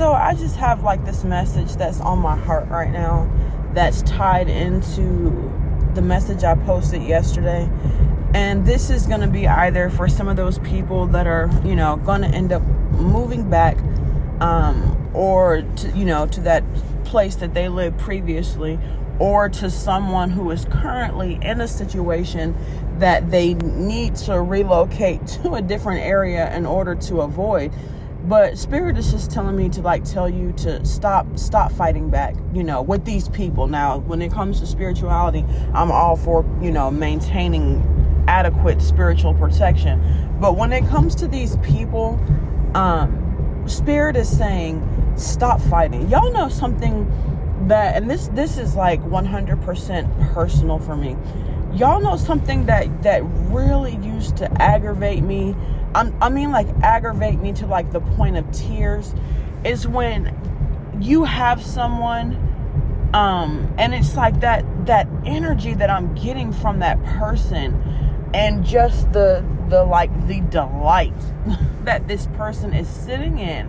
So I just have like this message that's on my heart right now that's tied into the message I posted yesterday. And this is going to be either for some of those people that are, going to end up moving back, or to that place that they lived previously, or to someone who is currently in a situation that they need to relocate to a different area in order to avoid. But Spirit is just telling me to tell you to stop fighting back, with these people. Now, when it comes to spirituality, I'm all for, maintaining adequate spiritual protection. But when it comes to these people, Spirit is saying, stop fighting. Y'all know something that, and this is like 100% personal for me. Y'all know something that really used to aggravate me. Aggravate me to the point of tears, is when you have someone, and it's like that energy that I'm getting from that person, and just the delight that this person is sitting in,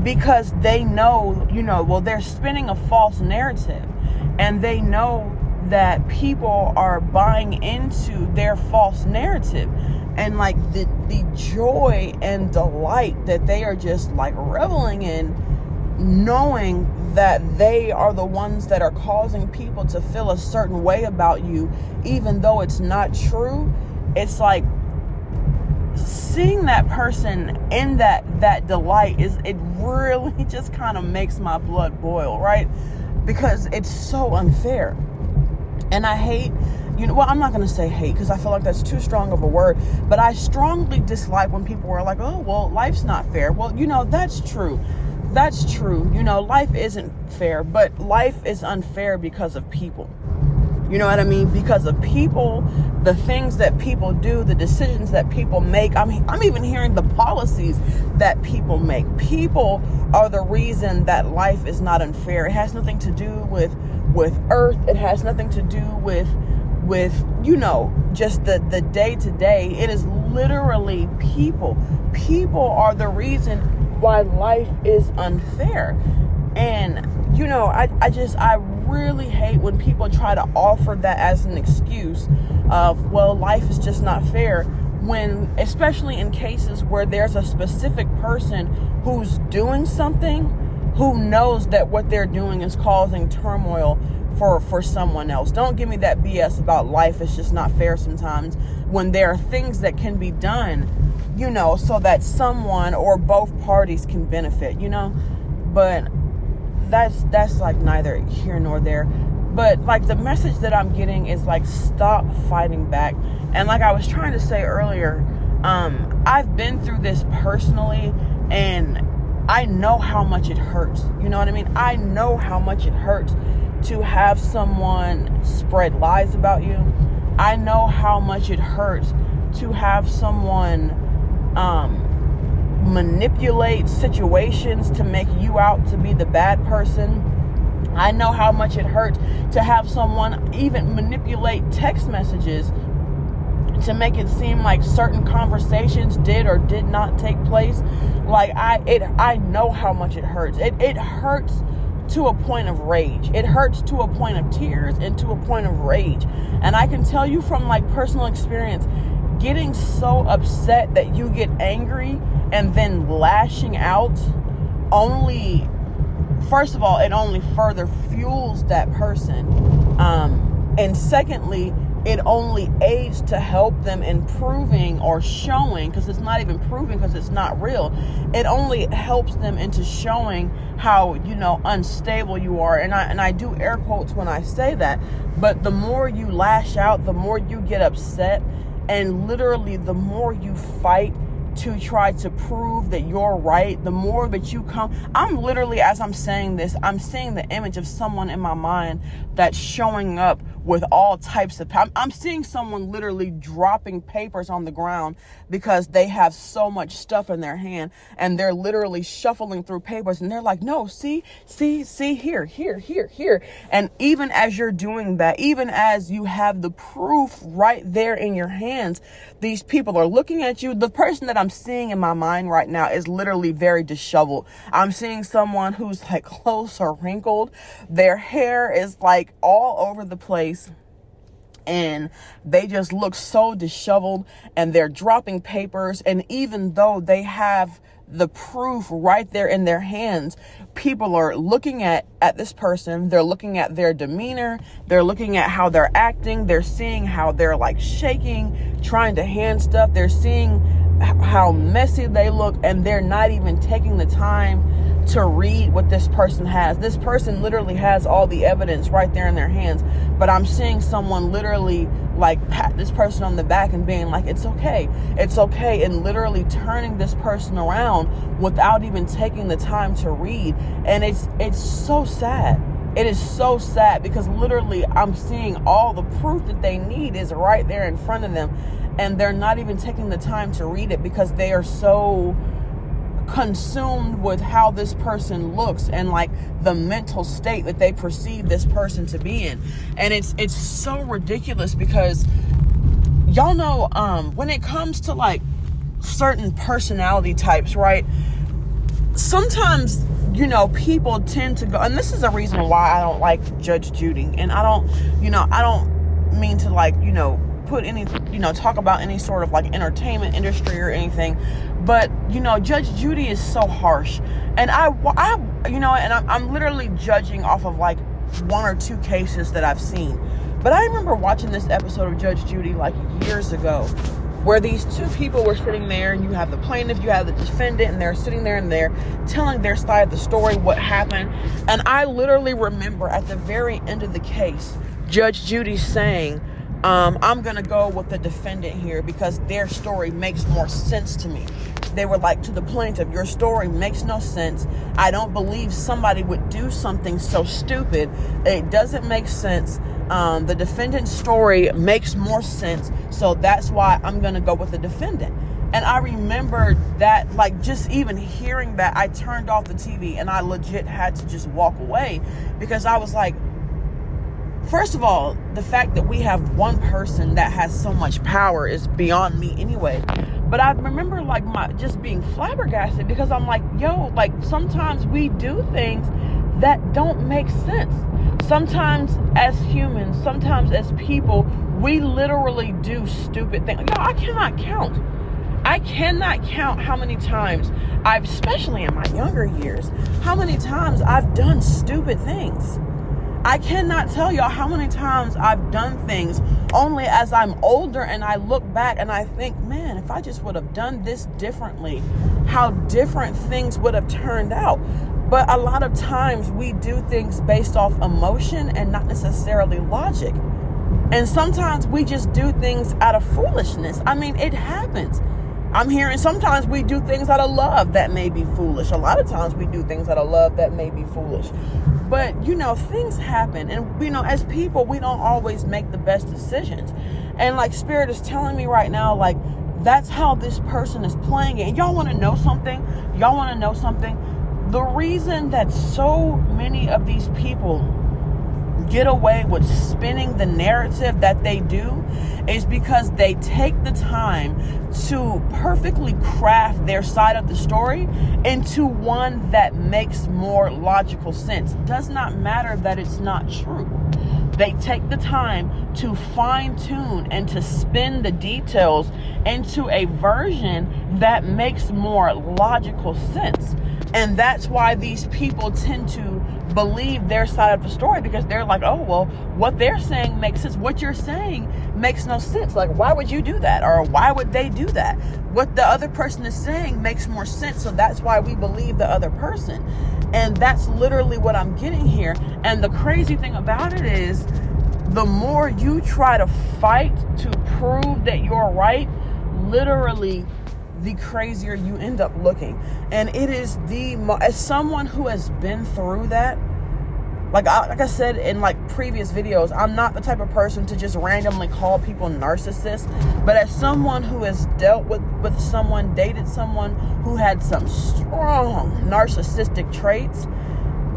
because they know, they're spinning a false narrative, and they know that people are buying into their false narrative, and the joy and delight that they are just reveling in, knowing that they are the ones that are causing people to feel a certain way about you, even though it's not true. It's like seeing that person in that delight it really just kind of makes my blood boil, right? Because it's so unfair. And I hate, I'm not going to say hate, because I feel like that's too strong of a word, but I strongly dislike when people are like, oh, well, life's not fair. Well, that's true. That's true. Life isn't fair, but life is unfair because of people. You know what I mean? Because of people, the things that people do, the decisions that people make. I'm even hearing the policies that people make. People are the reason that life is not unfair. It has nothing to do with earth. It has nothing to do with just the day to day. It is literally people. People are the reason why life is unfair. And I really hate when people try to offer that as an excuse of, well, life is just not fair, when, especially in cases where there's a specific person who's doing something, who knows that what they're doing is causing turmoil for someone else. Don't give me that BS about life is just not fair sometimes, when there are things that can be done, so that someone or both parties can benefit, but that's neither here nor there. But the message that I'm getting is stop fighting back. And I was trying to say earlier, I've been through this personally, and I know how much it hurts. You know what I mean? I know how much it hurts to have someone spread lies about you. I know how much it hurts to have someone manipulate situations to make you out to be the bad person. I know how much it hurts to have someone even manipulate text messages to make it seem like certain conversations did or did not take place. I know how much it hurts. It hurts to a point of rage. It hurts to a point of tears and to a point of rage. And I can tell you from personal experience, getting so upset that you get angry and then lashing out only, first of all, it only further fuels that person. And secondly, it only aids to help them improving or showing, because it's not even proving, because it's not real. It only helps them into showing how, unstable you are. And I do air quotes when I say that. But the more you lash out, the more you get upset, and literally the more you fight to try to prove that you're right, the more that you come. I'm literally, as I'm saying this, I'm seeing the image of someone in my mind that's showing up with all types of, I'm seeing someone literally dropping papers on the ground because they have so much stuff in their hand, and they're literally shuffling through papers, and they're like, no, see, here. And even as you're doing that, even as you have the proof right there in your hands, these people are looking at you. The person that I'm seeing in my mind right now is literally very disheveled. I'm seeing someone whose like clothes are wrinkled. Their hair is like all over the place. And they just look so disheveled, and they're dropping papers. And even though they have the proof right there in their hands, people are looking at this person. They're looking at their demeanor. They're looking at how they're acting. They're seeing how they're like shaking, trying to hand stuff. They're seeing how messy they look, and they're not even taking the time to read what this person has. This person literally has all the evidence right there in their hands, but I'm seeing someone literally like pat this person on the back and being like, it's okay, and literally turning this person around without even taking the time to read. And it's so sad. It is so sad, because literally I'm seeing all the proof that they need is right there in front of them, and they're not even taking the time to read it because they are so consumed with how this person looks and like the mental state that they perceive this person to be in. And it's so ridiculous, because y'all know when it comes to like certain personality types, right? Sometimes, you know, people tend to go, and this is a reason why I don't like Judge Judy, and I don't mean to like, put any, talk about any sort of like entertainment industry or anything, but Judge Judy is so harsh, and I'm literally judging off of like one or two cases that I've seen. But I remember watching this episode of Judge Judy like years ago, where these two people were sitting there, and you have the plaintiff, you have the defendant, and they're sitting there and they're telling their side of the story, what happened. And I literally remember at the very end of the case, Judge Judy saying, I'm going to go with the defendant here because their story makes more sense to me. They were like to the plaintiff, your story makes no sense. I don't believe somebody would do something so stupid. It doesn't make sense. The defendant's story makes more sense. So that's why I'm going to go with the defendant. And I remember that, like, just even hearing that, I turned off the TV and I legit had to just walk away, because I was like, first of all, the fact that we have one person that has so much power is beyond me anyway. But I remember like just being flabbergasted, because I'm like, like sometimes we do things that don't make sense. Sometimes as humans, sometimes as people, we literally do stupid things. I cannot count how many times especially in my younger years, how many times I've done stupid things. I cannot tell y'all how many times I've done things only as I'm older and I look back and I think, man, if I just would have done this differently, how different things would have turned out. But a lot of times we do things based off emotion and not necessarily logic. And sometimes we just do things out of foolishness. I mean, it happens. I'm hearing sometimes we do things out of love that may be foolish. A lot of times we do things out of love that may be foolish. But, things happen. And, as people, we don't always make the best decisions. And like Spirit is telling me right now, like, that's how this person is playing it. And y'all want to know something? The reason that so many of these people get away with spinning the narrative that they do is because they take the time to perfectly craft their side of the story into one that makes more logical sense. Does not matter that it's not true. They take the time to fine tune and to spin the details into a version that makes more logical sense. And that's why these people tend to believe their side of the story, because they're like, oh, well, what they're saying makes sense. What you're saying makes no sense. Like, why would you do that? Or why would they do that? What the other person is saying makes more sense. So that's why we believe the other person. And that's literally what I'm getting here. And the crazy thing about it is, the more you try to fight to prove that you're right, literally the crazier you end up looking. And it is as someone who has been through that, Like I said in like previous videos, I'm not the type of person to just randomly call people narcissists. But as someone who has dealt with someone, dated someone who had some strong narcissistic traits,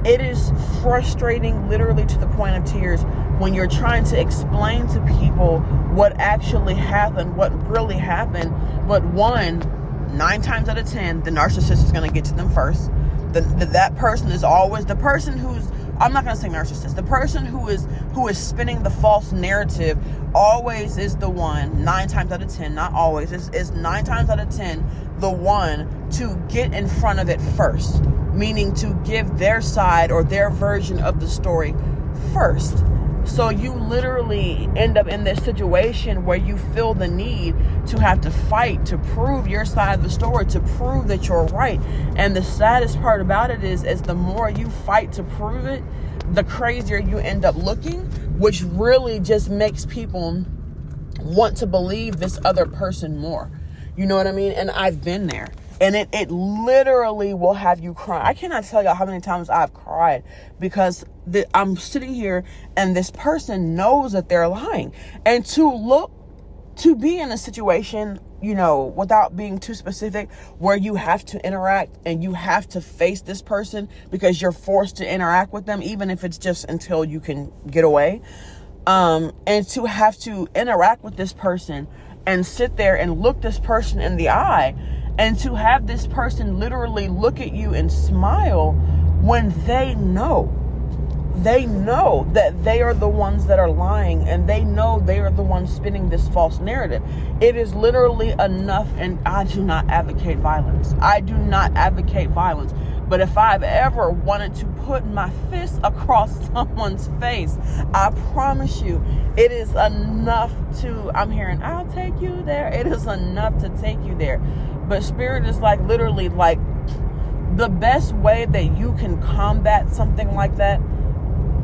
it is frustrating, literally to the point of tears, when you're trying to explain to people what actually happened, what really happened. But 9 times out of 10, the narcissist is going to get to them first. That person is always the person who's, I'm not going to say narcissist, the person who is spinning the false narrative always is the one, 9 times out of 10, not always, is 9 times out of 10 the one to get in front of it first, meaning to give their side or their version of the story first. So you literally end up in this situation where you feel the need to have to fight to prove your side of the story, to prove that you're right. And the saddest part about it is the more you fight to prove it, the crazier you end up looking, which really just makes people want to believe this other person more. You know what I mean? And I've been there. And it literally will have you cry. I cannot tell y'all how many times I've cried because I'm sitting here and this person knows that they're lying. And to be in a situation, you know, without being too specific, where you have to interact and you have to face this person because you're forced to interact with them, even if it's just until you can get away. And to have to interact with this person and sit there and look this person in the eye, and to have this person literally look at you and smile when they know that they are the ones that are lying, and they know they are the ones spinning this false narrative. It is literally enough. And I do not advocate violence. But if I've ever wanted to put my fist across someone's face, I promise you, it is enough to, I'm hearing, I'll take you there. It is enough to take you there. But spirit is like literally like the best way that you can combat something like that.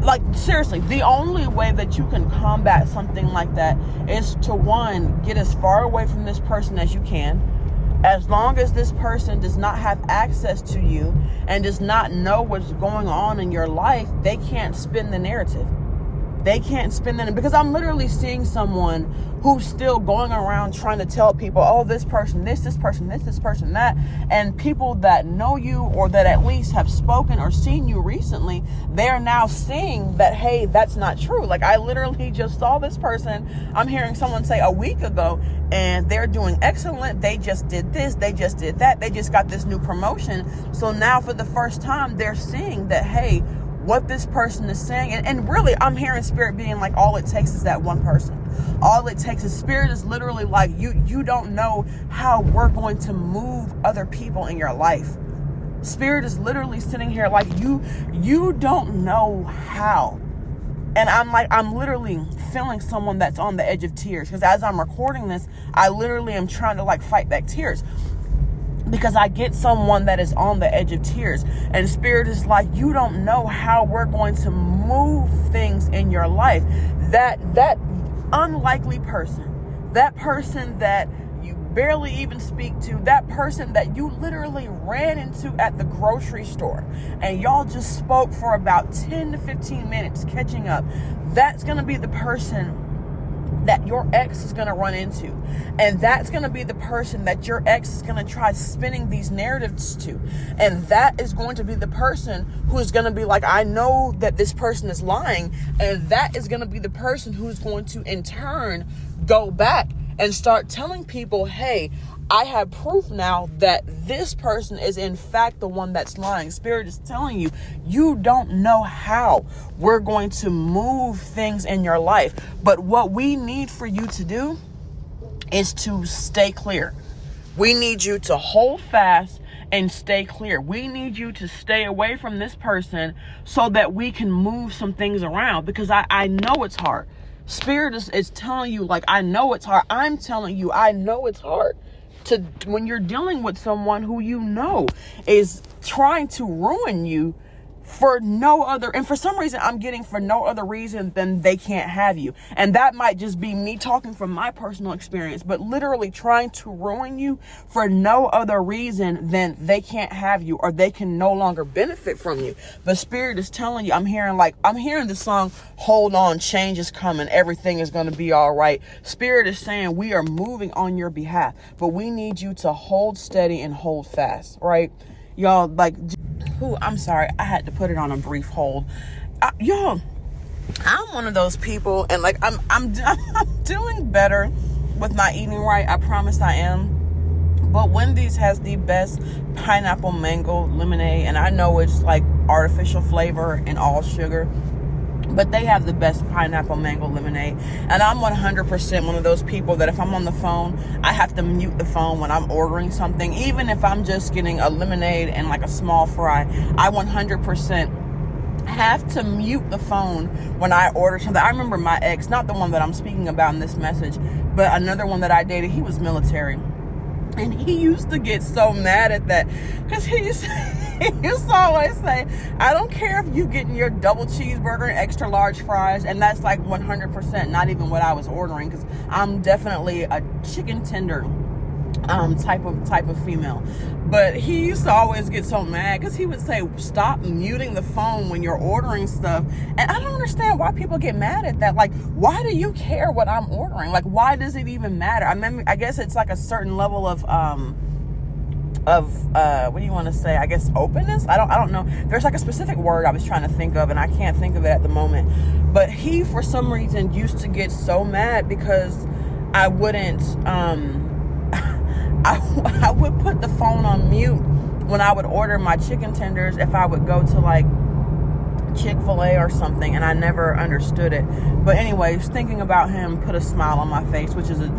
Like seriously, the only way that you can combat something like that is to, one, get as far away from this person as you can. As long as this person does not have access to you and does not know what's going on in your life, they can't spin the narrative. They can't spin that, because I'm literally seeing someone who's still going around trying to tell people, oh, this person, this person, this person, that. And people that know you or that at least have spoken or seen you recently, they're now seeing that, hey, that's not true. Like I literally just saw this person, I'm hearing someone say a week ago, and they're doing excellent. They just did this, they just did that, they just got this new promotion. So now for the first time, they're seeing that, hey, what this person is saying. And really, I'm hearing spirit being like, all it takes is that one person. All it takes is, spirit is literally like, you don't know how we're going to move other people in your life. Spirit is literally sitting here like, you don't know how. And I'm literally feeling someone that's on the edge of tears, because as I'm recording this, I literally am trying to like fight back tears, because I get someone that is on the edge of tears. And spirit is like, you don't know how we're going to move things in your life. That unlikely person, that person that you barely even speak to, that person that you literally ran into at the grocery store and y'all just spoke for about 10 to 15 minutes catching up, that's going to be the person that your ex is going to run into. And that's going to be the person that your ex is going to try spinning these narratives to. And that is going to be the person who is going to be like, I know that this person is lying. And that is going to be the person who's going to in turn go back and start telling people, hey, I have proof now that this person is in fact the one that's lying. Spirit is telling you, you don't know how we're going to move things in your life. But what we need for you to do is to stay clear. We need you to hold fast and stay clear. We need you to stay away from this person so that we can move some things around, because I know it's hard. Spirit is telling you, like, I know it's hard. I'm telling you, I know it's hard. When you're dealing with someone who you know is trying to ruin you, for no other, and for some reason I'm getting for no other reason than they can't have you. And that might just be me talking from my personal experience, but literally trying to ruin you for no other reason than they can't have you, or they can no longer benefit from you. The Spirit is telling you, I'm hearing the song, hold on, change is coming, everything is going to be all right. Spirit is saying we are moving on your behalf, but we need you to hold steady and hold fast, right? Y'all, I'm sorry, I had to put it on a brief hold. Y'all, I'm one of those people, and I'm doing better with my eating right. I promise I am. But Wendy's has the best pineapple mango lemonade, and I know it's like artificial flavor and all sugar, but they have the best pineapple mango lemonade. And I'm 100% one of those people that if I'm on the phone, I have to mute the phone when I'm ordering something. Even if I'm just getting a lemonade and like a small fry, I 100% have to mute the phone when I order something. I remember my ex, not the one that I'm speaking about in this message, but another one that I dated, he was military. And he used to get so mad at that, because he used to always say, I don't care if you getting your double cheeseburger and extra large fries. And that's like 100% not even what I was ordering, because I'm definitely a chicken tender type of female. But he used to always get so mad because he would say, stop muting the phone when you're ordering stuff. And I don't understand why people get mad at that. Like, why do you care what I'm ordering? Like, why does it even matter? I guess it's like a certain level of what do you want to say? I guess openness. I don't know. There's like a specific word I was trying to think of, and I can't think of it at the moment. But he, for some reason, used to get so mad because I wouldn't. I would put the phone on mute when I would order my chicken tenders if I would go to like Chick-fil-A or something, and I never understood it. But anyways, thinking about him put a smile on my face, which is a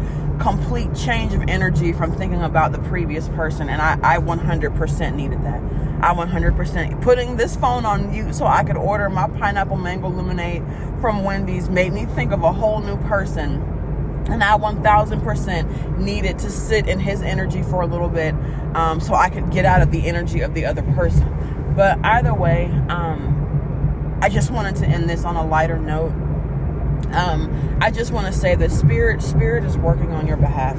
complete change of energy from thinking about the previous person. And I 100% needed that. I 100% putting this phone on mute so I could order my pineapple mango lemonade from Wendy's made me think of a whole new person. And I 1000% needed to sit in his energy for a little bit so I could get out of the energy of the other person. But either way, I just wanted to end this on a lighter note. I just want to say that Spirit is working on your behalf.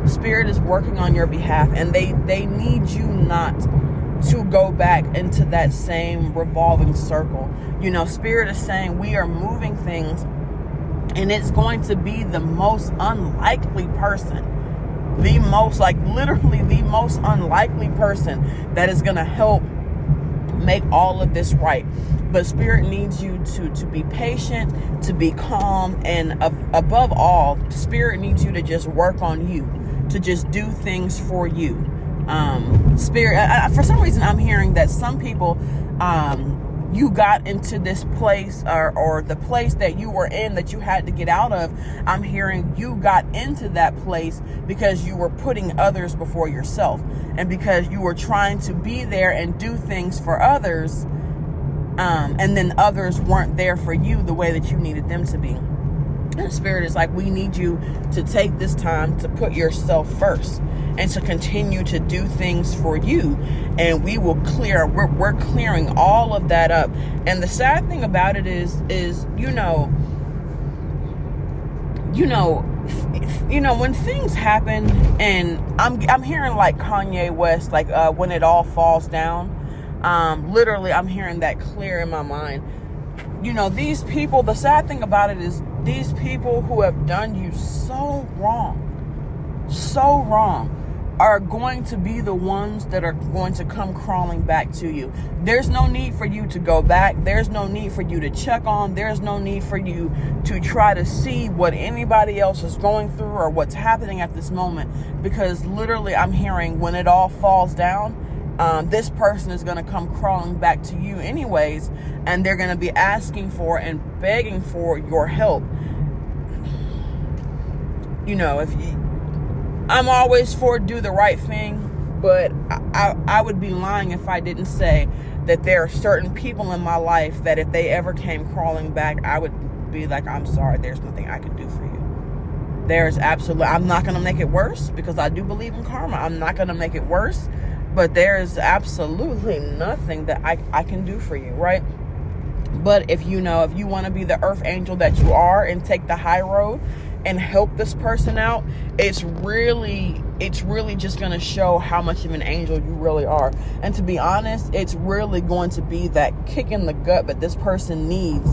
Spirit is working on your behalf, and they need you not to go back into that same revolving circle. You know, Spirit is saying we are moving things, and it's going to be the most unlikely person, literally the most unlikely person that is going to help make all of this right. But Spirit needs you to be patient, to be calm, and above all, Spirit needs you to just work on you, to just do things for you. Spirit, for some reason, I'm hearing that some people, you got into this place or the place that you were in that you had to get out of. I'm hearing you got into that place because you were putting others before yourself, and because you were trying to be there and do things for others, and then others weren't there for you the way that you needed them to be. And Spirit is like, we need you to take this time to put yourself first and to continue to do things for you. And we will we're clearing all of that up. And the sad thing about it is, you know, when things happen, and I'm hearing like Kanye West, like when it all falls down, literally I'm hearing that clear in my mind. You know, these people, the sad thing about it is these people who have done you so wrong, are going to be the ones that are going to come crawling back to you. There's no need for you to go back. There's no need for you to check on. There's no need for you to try to see what anybody else is going through or what's happening at this moment. Because literally I'm hearing when it all falls down, this person is going to come crawling back to you anyways, and they're going to be asking for and begging for your help. You know, I'm always for do the right thing, but I would be lying if I didn't say that there are certain people in my life that if they ever came crawling back, I would be like, I'm sorry, there's nothing I can do for you. I'm not going to make it worse, because I do believe in karma. I'm not going to make it worse, but there is absolutely nothing that I can do for you, right? But if you want to be the earth angel that you are and take the high road and help this person out, it's really just going to show how much of an angel you really are. And to be honest, it's really going to be that kick in the gut that this person needs,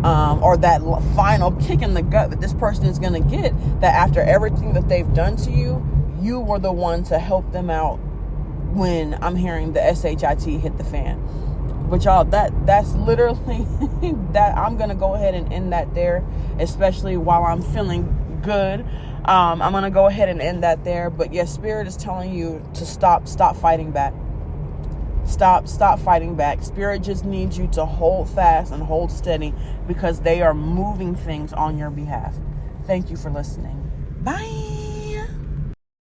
or that final kick in the gut that this person is going to get, that after everything that they've done to you, you were the one to help them out when I'm hearing the SHIT hit the fan. But y'all, that's literally that. I'm gonna go ahead and end that there, especially while I'm feeling good. I'm gonna go ahead and end that there. But yes, Spirit is telling you to stop fighting back. Stop fighting back. Spirit just needs you to hold fast and hold steady, because they are moving things on your behalf. Thank you for listening. Bye.